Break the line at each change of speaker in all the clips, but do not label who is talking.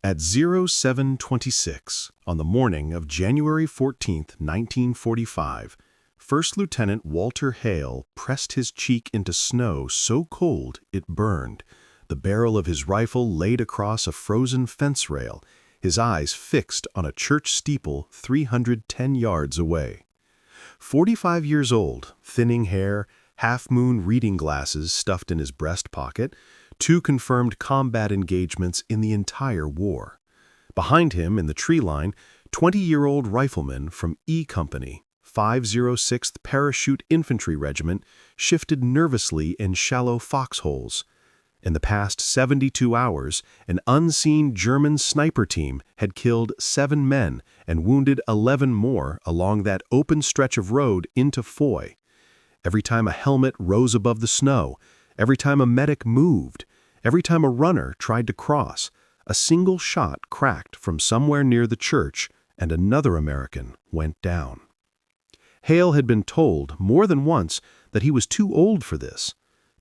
At 07:26, on the morning of January 14, 1945, First Lieutenant Walter Hale pressed his cheek into snow so cold it burned, the barrel of his rifle laid across a frozen fence rail, his eyes fixed on a church steeple 310 yards away. 45 years old, thinning hair, half-moon reading glasses stuffed in his breast pocket, 2 confirmed combat engagements in the entire war. Behind him in the tree line, 20-year-old rifleman from E Company, 506th Parachute Infantry Regiment, shifted nervously in shallow foxholes. In the past 72 hours, an unseen German sniper team had killed 7 men and wounded 11 more along that open stretch of road into Foy. Every time a helmet rose above the snow, every time a medic moved, every time a runner tried to cross, a single shot cracked from somewhere near the church and another American went down. Hale had been told more than once that he was too old for this.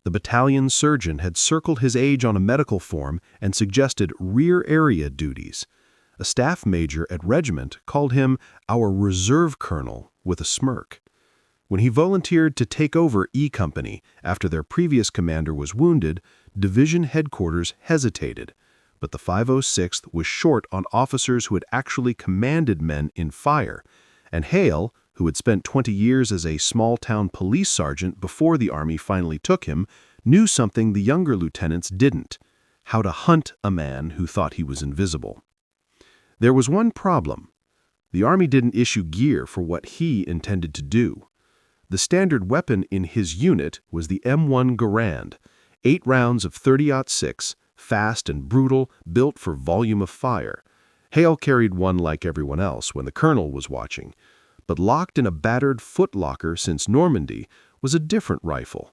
The battalion surgeon had circled his age on a medical form and suggested rear area duties. A staff major at regiment called him our reserve colonel with a smirk. When he volunteered to take over E Company after their previous commander was wounded, division headquarters hesitated, but the 506th was short on officers who had actually commanded men in fire, and Hale, who had spent 20 years as a small-town police sergeant before the Army finally took him, knew something the younger lieutenants didn't: how to hunt a man who thought he was invisible. There was one problem. The Army didn't issue gear for what he intended to do. The standard weapon in his unit was the M1 Garand, 8 rounds of 30-06, fast and brutal, built for volume of fire. Hale carried one like everyone else when the colonel was watching, but locked in a battered footlocker since Normandy was a different rifle.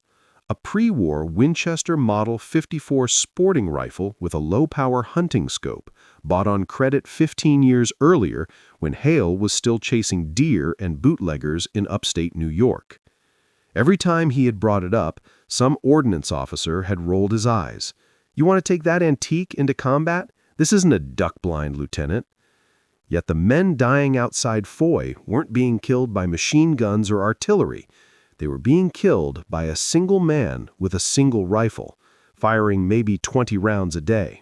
A pre-war Winchester Model 54 sporting rifle with a low-power hunting scope, bought on credit 15 years earlier when Hale was still chasing deer and bootleggers in upstate New York. Every time he had brought it up, some ordnance officer had rolled his eyes. "You want to take that antique into combat? This isn't a duck-blind, Lieutenant." Yet the men dying outside Foy weren't being killed by machine guns or artillery. They were being killed by a single man with a single rifle, firing maybe 20 rounds a day.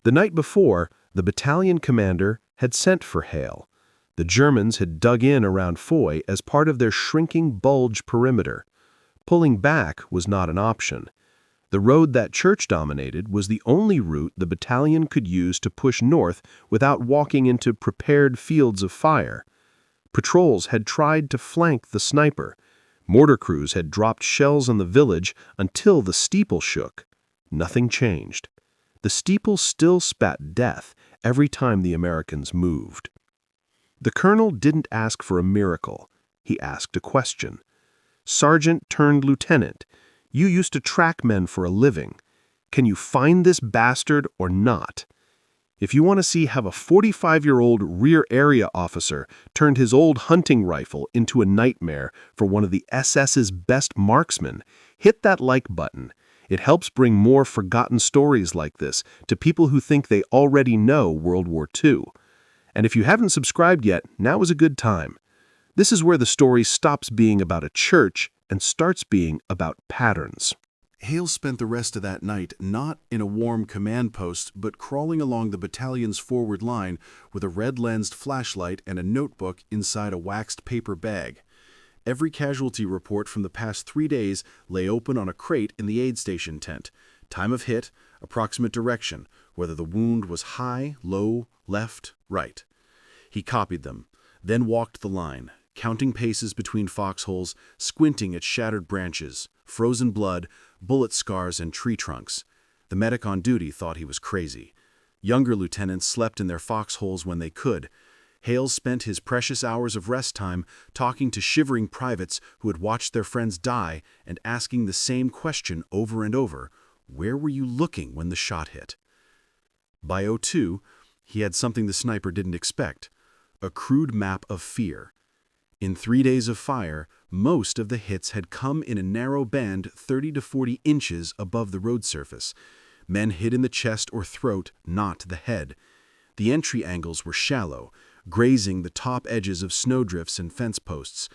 The night before, the battalion commander had sent for Hale. The Germans had dug in around Foy as part of their shrinking bulge perimeter. Pulling back was not an option. The road that church dominated was the only route the battalion could use to push north without walking into prepared fields of fire. Patrols had tried to flank the sniper. Mortar crews had dropped shells on the village until the steeple shook. Nothing changed. The steeple still spat death every time the Americans moved. The colonel didn't ask for a miracle. He asked a question. "Sergeant turned lieutenant, you used to track men for a living. Can you find this bastard or not? If you want to see how a 45-year-old rear area officer turned his old hunting rifle into a nightmare for one of the SS's best marksmen, hit that like button. It helps bring more forgotten stories like this to people who think they already know World War II. And if you haven't subscribed yet, now is a good time. This is where the story stops being about a church and starts being about patterns." Hale spent the rest of that night not in a warm command post, but crawling along the battalion's forward line with a red-lensed flashlight and a notebook inside a waxed paper bag. Every casualty report from the past 3 days lay open on a crate in the aid station tent. Time of hit, approximate direction, whether the wound was high, low, left, right. He copied them, then walked the line, counting paces between foxholes, squinting at shattered branches, frozen blood, bullet scars, and tree trunks. The medic on duty thought he was crazy. Younger lieutenants slept in their foxholes when they could. Hale spent his precious hours of rest time talking to shivering privates who had watched their friends die and asking the same question over and over: where were you looking when the shot hit? By 02, he had something the sniper didn't expect: a crude map of fear. In 3 days of fire, most of the hits had come in a narrow band 30 to 40 inches above the road surface. Men hit in the chest or throat, not the head. The entry angles were shallow, grazing the top edges of snowdrifts and fence posts.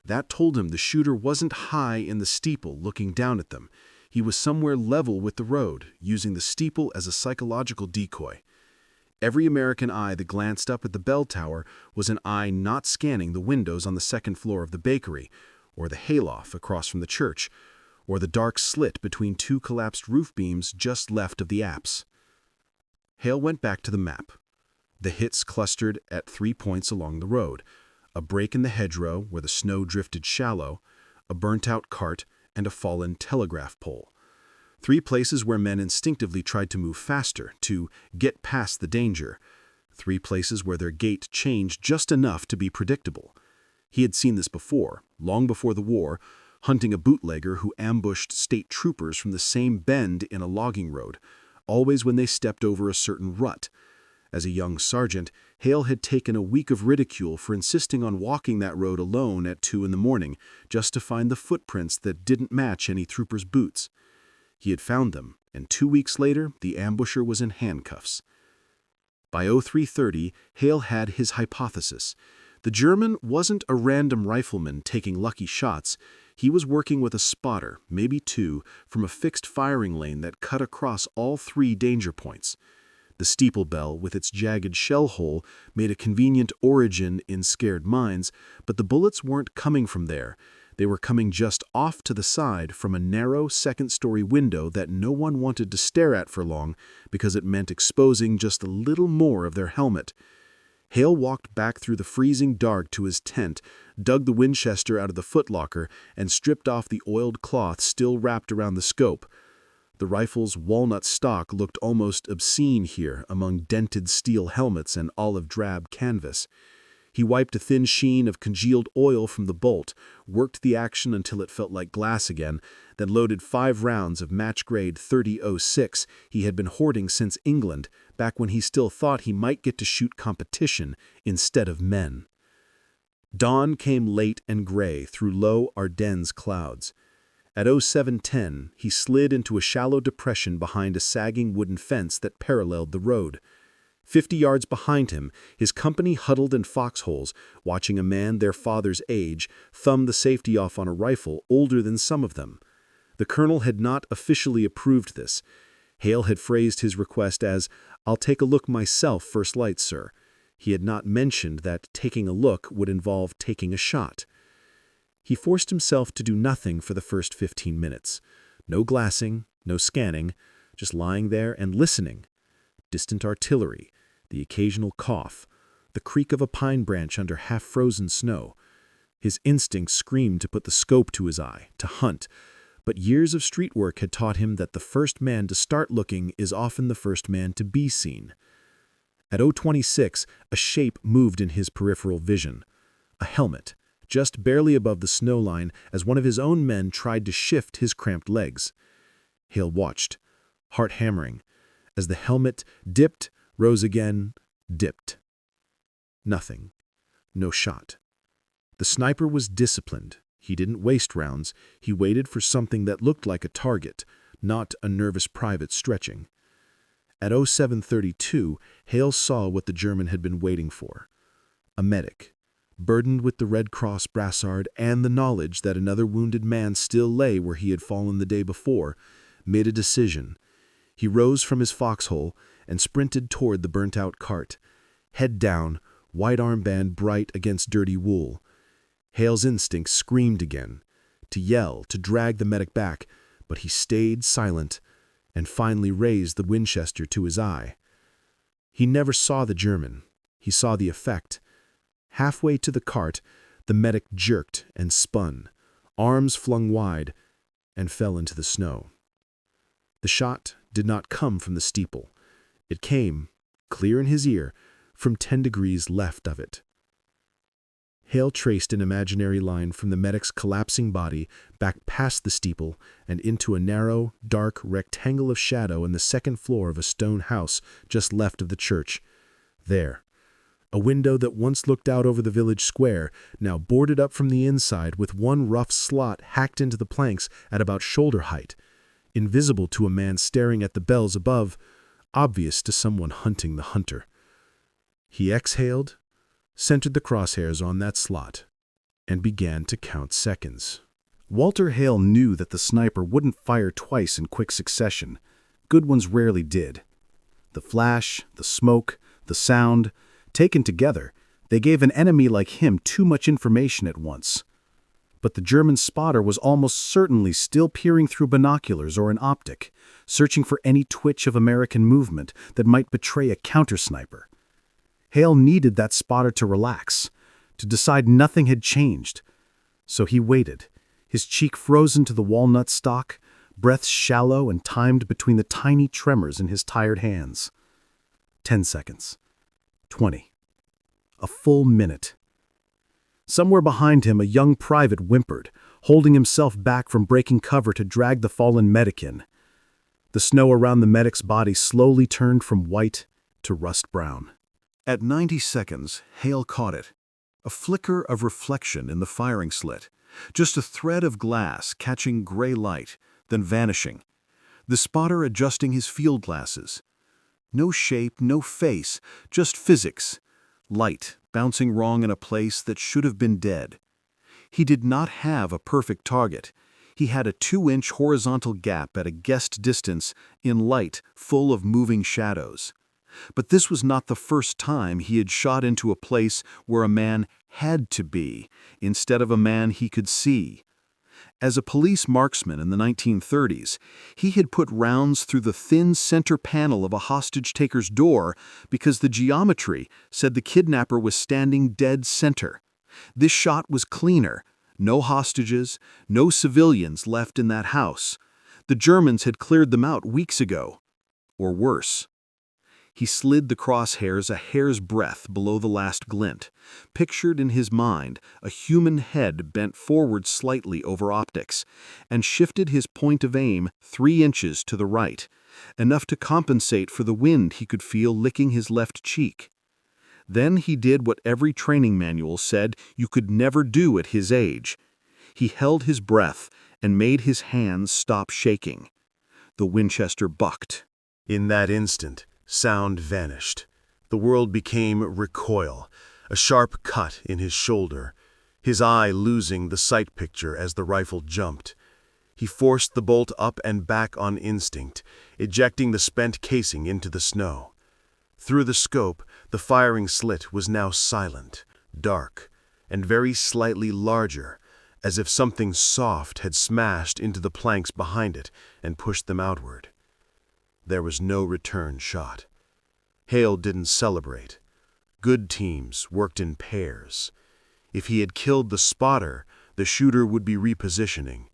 That told him the shooter wasn't high in the steeple looking down at them. He was somewhere level with the road, using the steeple as a psychological decoy. Every American eye that glanced up at the bell tower was an eye not scanning the windows on the second floor of the bakery, or the hayloft across from the church, or the dark slit between two collapsed roof beams just left of the apse. Hale went back to the map. The hits clustered at 3 points along the road: a break in the hedgerow where the snow drifted shallow, a burnt-out cart, and a fallen telegraph pole. 3 places where men instinctively tried to move faster, to get past the danger. 3 places where their gait changed just enough to be predictable. He had seen this before, long before the war, hunting a bootlegger who ambushed state troopers from the same bend in a logging road, always when they stepped over a certain rut. As a young sergeant, Hale had taken a week of ridicule for insisting on walking that road alone at 2 in the morning, just to find the footprints that didn't match any trooper's boots. He had found them, and 2 weeks later, the ambusher was in handcuffs. By 03:30, Hale had his hypothesis. The German wasn't a random rifleman taking lucky shots. He was working with a spotter, maybe 2, from a fixed firing lane that cut across all 3 danger points. The steeple bell, with its jagged shell hole, made a convenient origin in scared minds, but the bullets weren't coming from there. They were coming just off to the side from a narrow second-story window that no one wanted to stare at for long because it meant exposing just a little more of their helmet. Hale walked back through the freezing dark to his tent, dug the Winchester out of the footlocker, and stripped off the oiled cloth still wrapped around the scope. The rifle's walnut stock looked almost obscene here among dented steel helmets and olive-drab canvas. He wiped a thin sheen of congealed oil from the bolt, worked the action until it felt like glass again, then loaded 5 rounds of match-grade .30-06 he had been hoarding since England, back when he still thought he might get to shoot competition instead of men. Dawn came late and gray through low Ardennes clouds. At 07:10, he slid into a shallow depression behind a sagging wooden fence that paralleled the road. 50 yards behind him, his company huddled in foxholes, watching a man their father's age thumb the safety off on a rifle older than some of them. The colonel had not officially approved this. Hale had phrased his request as, "I'll take a look myself, first light, sir." He had not mentioned that taking a look would involve taking a shot. He forced himself to do nothing for the first 15 minutes. No glassing, no scanning, just lying there and listening. Distant artillery, the occasional cough, the creak of a pine branch under half-frozen snow. His instincts screamed to put the scope to his eye, to hunt, but years of street work had taught him that the first man to start looking is often the first man to be seen. At 0:26, a shape moved in his peripheral vision. A helmet, just barely above the snow line as one of his own men tried to shift his cramped legs. Hale watched, heart hammering, as the helmet dipped, rose again, dipped. Nothing. No shot. The sniper was disciplined. He didn't waste rounds. He waited for something that looked like a target, not a nervous private stretching. At 07:32, Hale saw what the German had been waiting for. A medic, burdened with the Red Cross brassard and the knowledge that another wounded man still lay where he had fallen the day before, made a decision. He rose from his foxhole and sprinted toward the burnt-out cart. Head down, white armband bright against dirty wool. Hale's instinct screamed again, to yell, to drag the medic back, but he stayed silent and finally raised the Winchester to his eye. He never saw the German. He saw the effect. Halfway to the cart, the medic jerked and spun, arms flung wide, and fell into the snow. The shot did not come from the steeple. It came, clear in his ear, from 10 degrees left of it. Hale traced an imaginary line from the medic's collapsing body back past the steeple and into a narrow, dark rectangle of shadow in the second floor of a stone house just left of the church. There, a window that once looked out over the village square, now boarded up from the inside with one rough slot hacked into the planks at about shoulder height. invisible to a man staring at the bells above, obvious to someone hunting the hunter. He exhaled, centered the crosshairs on that slot, and began to count seconds. Walter Hale knew that the sniper wouldn't fire twice in quick succession. Good ones rarely did. The flash, the smoke, the sound, taken together, they gave an enemy like him too much information at once. But the German spotter was almost certainly still peering through binoculars or an optic, searching for any twitch of American movement that might betray a counter-sniper. Hale needed that spotter to relax, to decide nothing had changed. So he waited, his cheek frozen to the walnut stalk, breaths shallow and timed between the tiny tremors in his tired hands. 10 seconds. 20. A full minute. Somewhere behind him, a young private whimpered, holding himself back from breaking cover to drag the fallen medic in. The snow around the medic's body slowly turned from white to rust brown. At 90 seconds, Hale caught it. A flicker of reflection in the firing slit. Just a thread of glass catching gray light, then vanishing. The spotter adjusting his field glasses. No shape, no face, just physics. Light bouncing wrong in a place that should have been dead. He did not have a perfect target. He had a 2-inch horizontal gap at a guessed distance in light full of moving shadows. But this was not the first time he had shot into a place where a man had to be, instead of a man he could see. As a police marksman in the 1930s, he had put rounds through the thin center panel of a hostage-taker's door because the geometry said the kidnapper was standing dead center. This shot was cleaner. No hostages, no civilians left in that house. The Germans had cleared them out weeks ago. Or worse. He slid the crosshairs a hair's breadth below the last glint, pictured in his mind a human head bent forward slightly over optics, and shifted his point of aim 3 inches to the right, enough to compensate for the wind he could feel licking his left cheek. Then he did what every training manual said you could never do at his age. He held his breath and made his hands stop shaking. The Winchester bucked. In that instant, sound vanished. The world became recoil, a sharp cut in his shoulder, his eye losing the sight picture as the rifle jumped. He forced the bolt up and back on instinct, ejecting the spent casing into the snow. Through the scope, the firing slit was now silent, dark, and very slightly larger, as if something soft had smashed into the planks behind it and pushed them outward. There was no return shot. Hale didn't celebrate. Good teams worked in pairs. If he had killed the spotter, the shooter would be repositioning.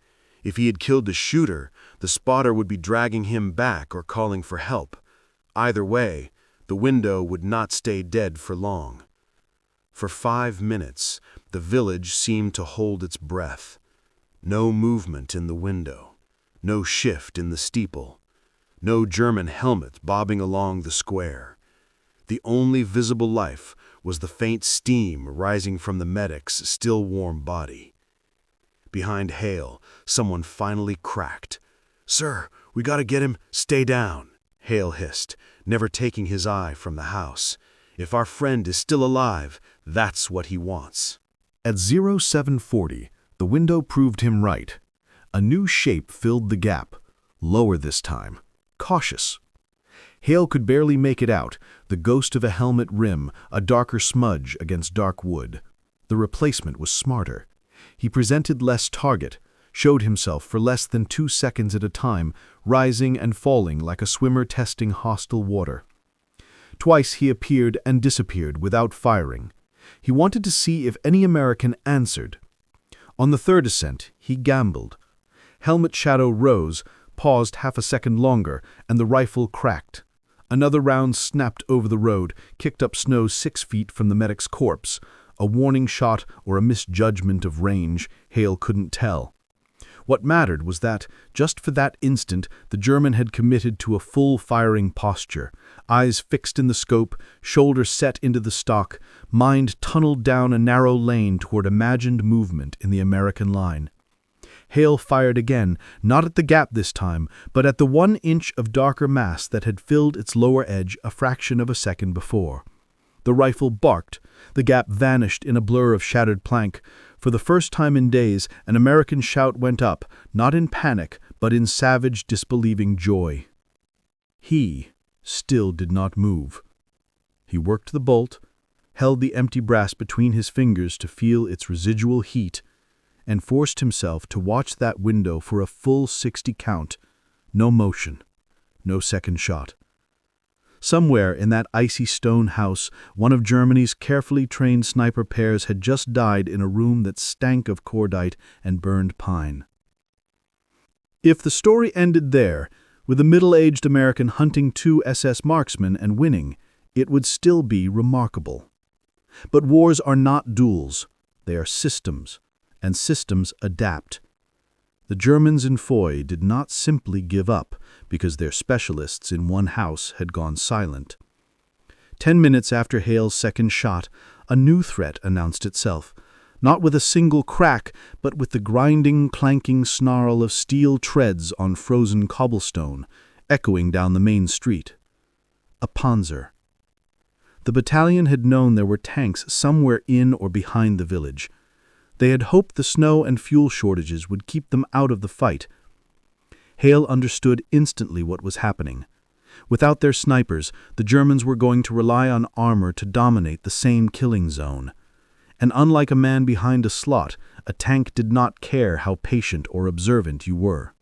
If he had killed the shooter, the spotter would be dragging him back or calling for help. Either way, the window would not stay dead for long. For 5 minutes, the village seemed to hold its breath. No movement in the window. No shift in the steeple. No German helmet bobbing along the square. The only visible life was the faint steam rising from the medic's still warm body. Behind Hale, someone finally cracked. "Sir, we gotta get him. Stay down," Hale hissed, never taking his eye from the house. "If our friend is still alive, that's what he wants." At 0740, the window proved him right. A new shape filled the gap, lower this time. Cautious. Hale could barely make it out, the ghost of a helmet rim, a darker smudge against dark wood. The replacement was smarter. He presented less target, showed himself for less than 2 seconds at a time, rising and falling like a swimmer testing hostile water. Twice he appeared and disappeared without firing. He wanted to see if any American answered. On the third ascent, he gambled. Helmet shadow rose, paused half a second longer, and the rifle cracked. Another round snapped over the road, kicked up snow 6 feet from the medic's corpse. A warning shot or a misjudgment of range, Hale couldn't tell. What mattered was that, just for that instant, the German had committed to a full firing posture, eyes fixed in the scope, shoulder set into the stock, mind tunneled down a narrow lane toward imagined movement in the American line.
Hale fired again, not at the gap this time, but at the 1 inch of darker mass that had filled its lower edge a fraction of a second before. The rifle barked. The gap vanished in a blur of shattered plank. For the first time in days, an American shout went up, not in panic, but in savage, disbelieving joy. He still did not move. He worked the bolt, held the empty brass between his fingers to feel its residual heat, and forced himself to watch that window for a full 60 count. No motion, no second shot. Somewhere in that icy stone house, one of Germany's carefully trained sniper pairs had just died in a room that stank of cordite and burned pine. If the story ended there, with a middle-aged American hunting 2 SS marksmen and winning, it would still be remarkable. But wars are not duels. They are systems, and systems adapt. The Germans in Foy did not simply give up because their specialists in one house had gone silent. 10 minutes after Hale's second shot, a new threat announced itself, not with a single crack, but with the grinding, clanking snarl of steel treads on frozen cobblestone, echoing down the main street. A Panzer. The battalion had known there were tanks somewhere in or behind the village. They had hoped the snow and fuel shortages would keep them out of the fight. Hale understood instantly what was happening. Without their snipers, the Germans were going to rely on armor to dominate the same killing zone. And unlike a man behind a slot, a tank did not care how patient or observant you were.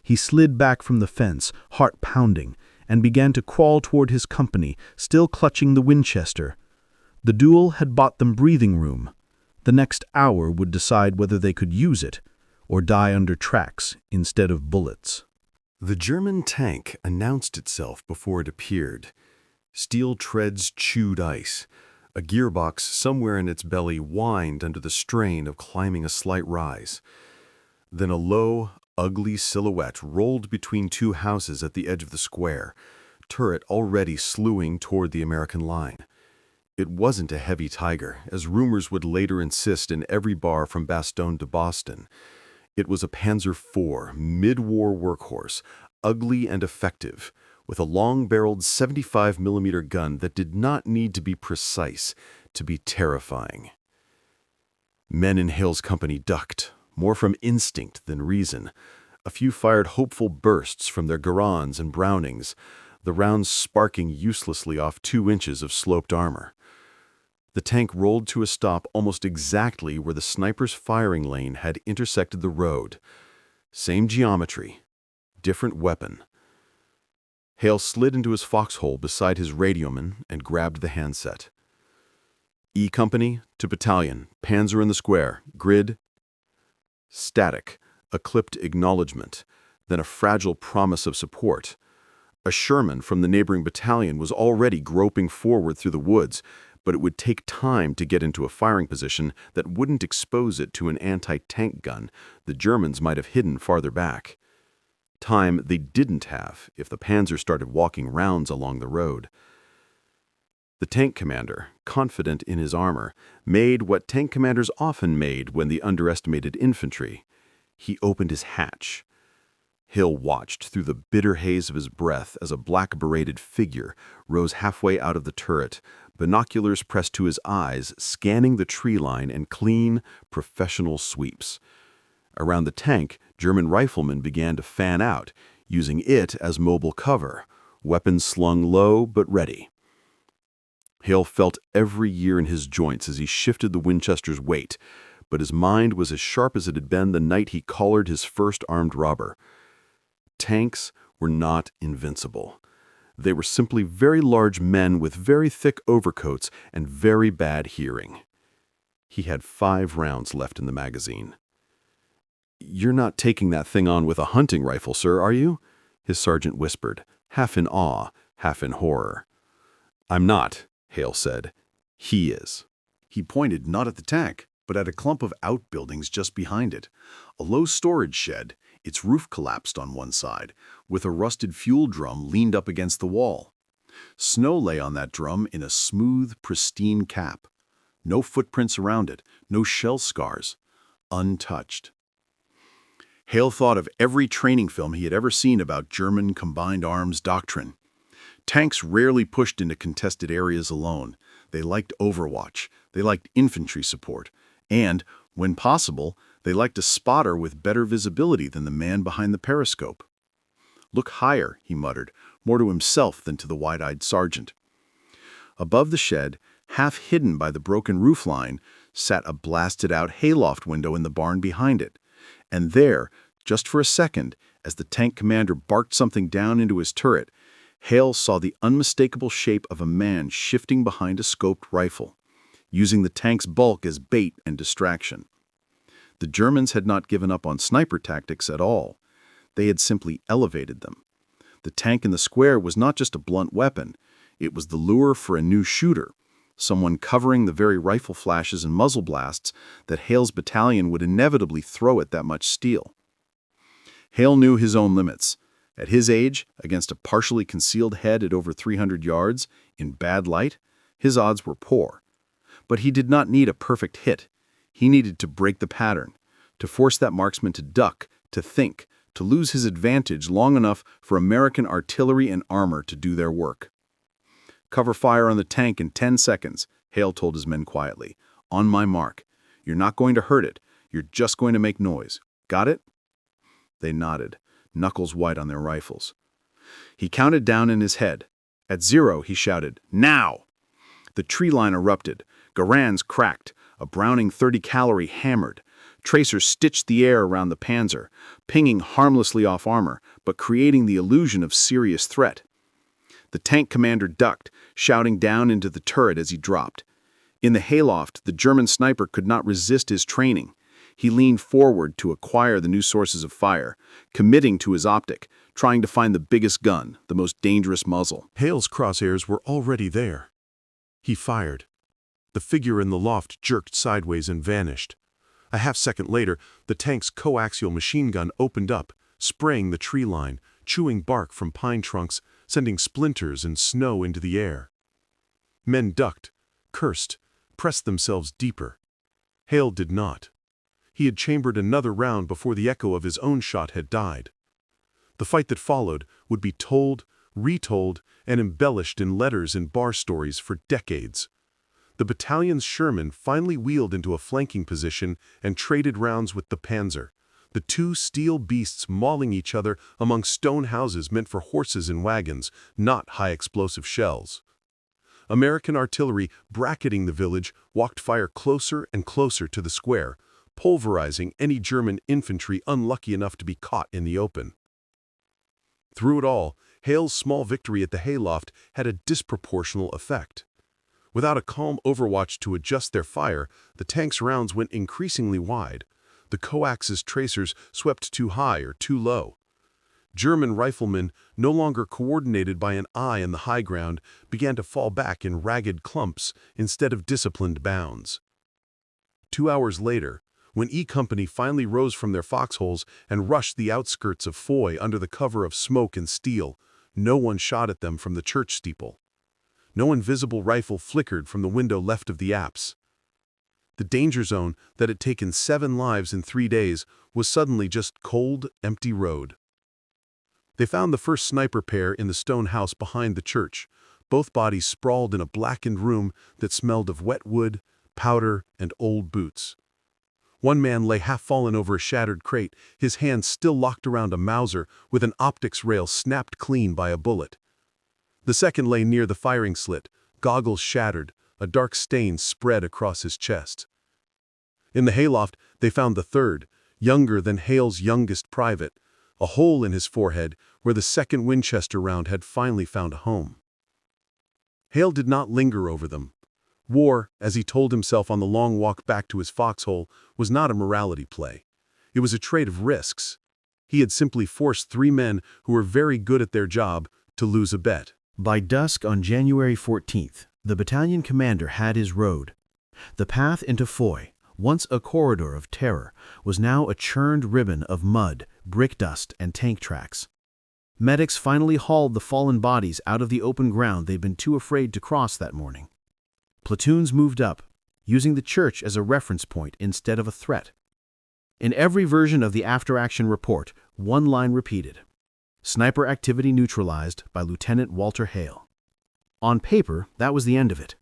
He slid back from the fence, heart pounding, and began to crawl toward his company, still clutching the Winchester. The duel had bought them breathing room. The next hour would decide whether they could use it, or die under tracks instead of bullets.
The German tank announced itself before it appeared. Steel treads chewed ice. A gearbox somewhere in its belly whined under the strain of climbing a slight rise. Then a low, ugly silhouette rolled between 2 houses at the edge of the square, turret already slewing toward the American line. It wasn't a heavy Tiger, as rumors would later insist in every bar from Bastogne to Boston. It was a Panzer IV, mid-war workhorse, ugly and effective, with a long-barreled 75mm gun that did not need to be precise to be terrifying. Men in Hale's company ducked, more from instinct than reason. A few fired hopeful bursts from their Garans and Brownings, the rounds sparking uselessly off 2 inches of sloped armor. The tank rolled to a stop almost exactly where the sniper's firing lane had intersected the road. Same geometry, different weapon. Hale slid into his foxhole beside his radioman and grabbed the handset. E Company to Battalion, Panzer in the square, grid. Static, a clipped acknowledgement, then a fragile promise of support. A Sherman from the neighboring battalion was already groping forward through the woods, but it would take time to get into a firing position that wouldn't expose it to an anti-tank gun the Germans might have hidden farther back. Time they didn't have if the Panzer started walking rounds along the road. The tank commander, confident in his armor, made what tank commanders often made when they underestimated infantry. He opened his hatch. Hill watched through the bitter haze of his breath as a black-berated figure rose halfway out of the turret, binoculars pressed to his eyes, scanning the tree line and clean, professional sweeps. Around the tank, German riflemen began to fan out, using it as mobile cover, weapons slung low but ready. Hale felt every year in his joints as he shifted the Winchester's weight, but his mind was as sharp as it had been the night he collared his first armed robber. Tanks were not invincible. They were simply very large men with very thick overcoats and very bad hearing. He had 5 rounds left in the magazine. "You're not taking that thing on with a hunting rifle, sir, are you?" his sergeant whispered, half in awe, half in horror. "I'm not," Hale said. "He is." He pointed not at the tank, but at a clump of outbuildings just behind it, a low storage shed, its roof collapsed on one side, with a rusted fuel drum leaned up against the wall. Snow lay on that drum in a smooth, pristine cap. No footprints around it, no shell scars. Untouched. Hale thought of every training film he had ever seen about German combined arms doctrine. Tanks rarely pushed into contested areas alone. They liked overwatch, they liked infantry support, and, when possible, they liked a spotter with better visibility than the man behind the periscope. "Look higher," he muttered, more to himself than to the wide-eyed sergeant. Above the shed, half hidden by the broken roofline, sat a blasted-out hayloft window in the barn behind it. And there, just for a second, as the tank commander barked something down into his turret, Hale saw the unmistakable shape of a man shifting behind a scoped rifle, using the tank's bulk as bait and distraction. The Germans had not given up on sniper tactics at all. They had simply elevated them. The tank in the square was not just a blunt weapon. It was the lure for a new shooter, someone covering the very rifle flashes and muzzle blasts that Hale's battalion would inevitably throw at that much steel. Hale knew his own limits. At his age, against a partially concealed head at over 300 yards, in bad light, his odds were poor. But he did not need a perfect hit. He needed to break the pattern, to force that marksman to duck, to think, to lose his advantage long enough for American artillery and armor to do their work. "Cover fire on the tank in 10 seconds, Hale told his men quietly. "On my mark. You're not going to hurt it. You're just going to make noise. Got it?" They nodded, knuckles white on their rifles. He counted down in his head. At 0, he shouted, "Now!" The tree line erupted. Garands cracked. A Browning 30 calorie hammered. Tracers stitched the air around the Panzer, pinging harmlessly off armor, but creating the illusion of serious threat. The tank commander ducked, shouting down into the turret as he dropped. In the hayloft, the German sniper could not resist his training. He leaned forward to acquire the new sources of fire, committing to his optic, trying to find the biggest gun, the most dangerous muzzle.
Hale's crosshairs were already there. He fired. The figure in the loft jerked sideways and vanished. A half-second later, the tank's coaxial machine gun opened up, spraying the tree line, chewing bark from pine trunks, sending splinters and snow into the air. Men ducked, cursed, pressed themselves deeper. Hale did not. He had chambered another round before the echo of his own shot had died. The fight that followed would be told, retold, and embellished in letters and bar stories for decades. The battalion's Sherman finally wheeled into a flanking position and traded rounds with the Panzer, the two steel beasts mauling each other among stone houses meant for horses and wagons, not high-explosive shells. American artillery, bracketing the village, walked fire closer and closer to the square, pulverizing any German infantry unlucky enough to be caught in the open. Through it all, Hale's small victory at the hayloft had a disproportional effect. Without a calm overwatch to adjust their fire, the tank's rounds went increasingly wide. The coax's tracers swept too high or too low. German riflemen, no longer coordinated by an eye in the high ground, began to fall back in ragged clumps instead of disciplined bounds. 2 hours later, when E Company finally rose from their foxholes and rushed the outskirts of Foy under the cover of smoke and steel, no one shot at them from the church steeple. No invisible rifle flickered from the window left of the apse. The danger zone that had taken 7 lives in 3 days was suddenly just cold, empty road. They found the first sniper pair in the stone house behind the church, both bodies sprawled in a blackened room that smelled of wet wood, powder, and old boots. One man lay half-fallen over a shattered crate, his hands still locked around a Mauser with an optics rail snapped clean by a bullet. The second lay near the firing slit, goggles shattered, a dark stain spread across his chest. In the hayloft, they found the third, younger than Hale's youngest private, a hole in his forehead where the second Winchester round had finally found a home. Hale did not linger over them. War, as he told himself on the long walk back to his foxhole, was not a morality play. It was a trade of risks. He had simply forced 3 men who were very good at their job to lose a bet.
By dusk on January 14th, the battalion commander had his road. The path into Foy, once a corridor of terror, was now a churned ribbon of mud, brick dust, and tank tracks. Medics finally hauled the fallen bodies out of the open ground they'd been too afraid to cross that morning. Platoons moved up, using the church as a reference point instead of a threat.
In every version of the after-action report, one line repeated: "Sniper activity neutralized by Lieutenant Walter Hale." On paper, that was the end of it.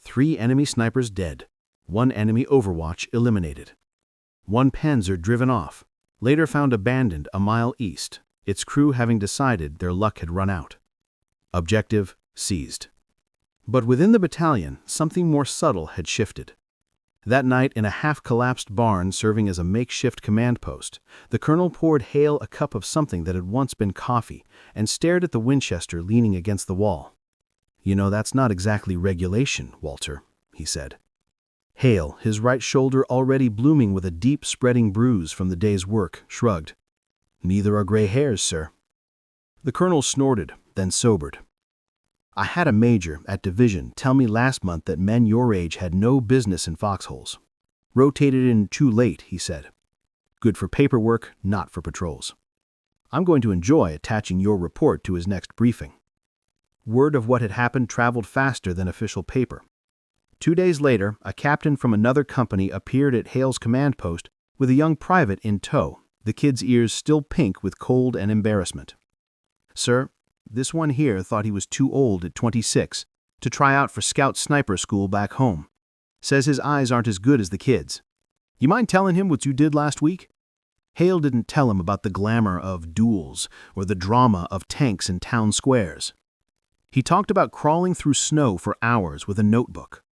3 enemy snipers dead, 1 enemy Overwatch eliminated. 1 Panzer driven off, later found abandoned a mile east, its crew having decided their luck had run out. Objective seized. But within the battalion, something more subtle had shifted. That night, in a half-collapsed barn serving as a makeshift command post, the colonel poured Hale a cup of something that had once been coffee and stared at the Winchester leaning against the wall. "You know, that's not exactly regulation, Walter," he said. Hale, his right shoulder already blooming with a deep spreading bruise from the day's work, shrugged. "Neither are gray hairs, sir." The colonel snorted, then sobered. "I had a major at division tell me last month that men your age had no business in foxholes. Rotated in too late," he said. "Good for paperwork, not for patrols. I'm going to enjoy attaching your report to his next briefing." Word of what had happened traveled faster than official paper. 2 days later, a captain from another company appeared at Hale's command post with a young private in tow, the kid's ears still pink with cold and embarrassment. "Sir, this one here thought he was too old at 26 to try out for scout sniper school back home. Says his eyes aren't as good as the kids. You mind telling him what you did last week?" Hale didn't tell him about the glamour of duels or the drama of tanks in town squares. He talked about crawling through snow for hours with a notebook,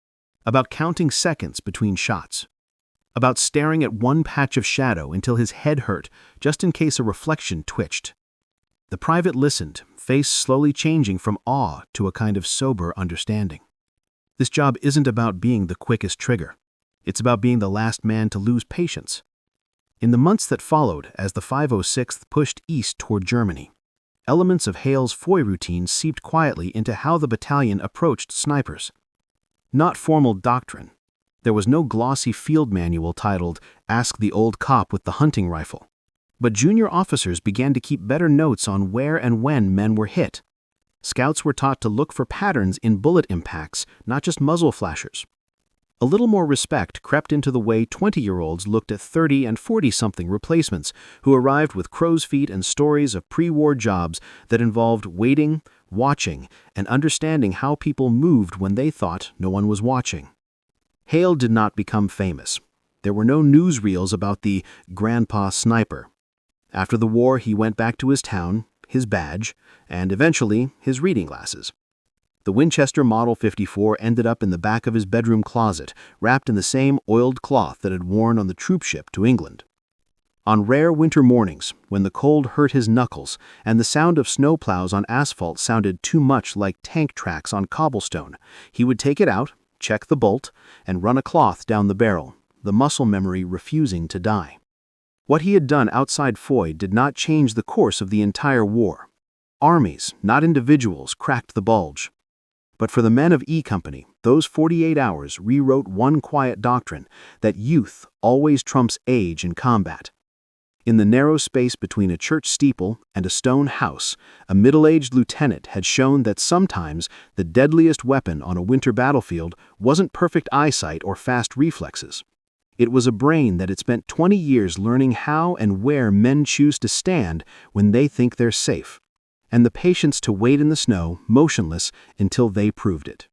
about counting seconds between shots, about staring at one patch of shadow until his head hurt just in case a reflection twitched. The private listened, face slowly changing from awe to a kind of sober understanding. This job isn't about being the quickest trigger. It's about being the last man to lose patience. In the months that followed, as the 506th pushed east toward Germany, elements of Hale's FOI routine seeped quietly into how the battalion approached snipers. Not formal doctrine. There was no glossy field manual titled, "Ask the Old Cop with the Hunting Rifle." But junior officers began to keep better notes on where and when men were hit. Scouts were taught to look for patterns in bullet impacts, not just muzzle flashers. A little more respect crept into the way 20-year-olds looked at 30- and 40-something replacements who arrived with crow's feet and stories of pre-war jobs that involved waiting, watching, and understanding how people moved when they thought no one was watching. Hale did not become famous. There were no newsreels about the grandpa sniper. After the war, he went back to his town, his badge, and eventually his reading glasses. The Winchester Model 54 ended up in the back of his bedroom closet, wrapped in the same oiled cloth that had worn on the troop ship to England. On rare winter mornings, when the cold hurt his knuckles and the sound of snowplows on asphalt sounded too much like tank tracks on cobblestone, he would take it out, check the bolt, and run a cloth down the barrel, the muscle memory refusing to die. What he had done outside FOI did not change the course of the entire war. Armies, not individuals, cracked the bulge. But for the men of E Company, those 48 hours rewrote one quiet doctrine, that youth always trumps age in combat. In the narrow space between a church steeple and a stone house, a middle-aged lieutenant had shown that sometimes the deadliest weapon on a winter battlefield wasn't perfect eyesight or fast reflexes. It was a brain that had spent 20 years learning how and where men choose to stand when they think they're safe, and the patience to wait in the snow, motionless, until they proved it.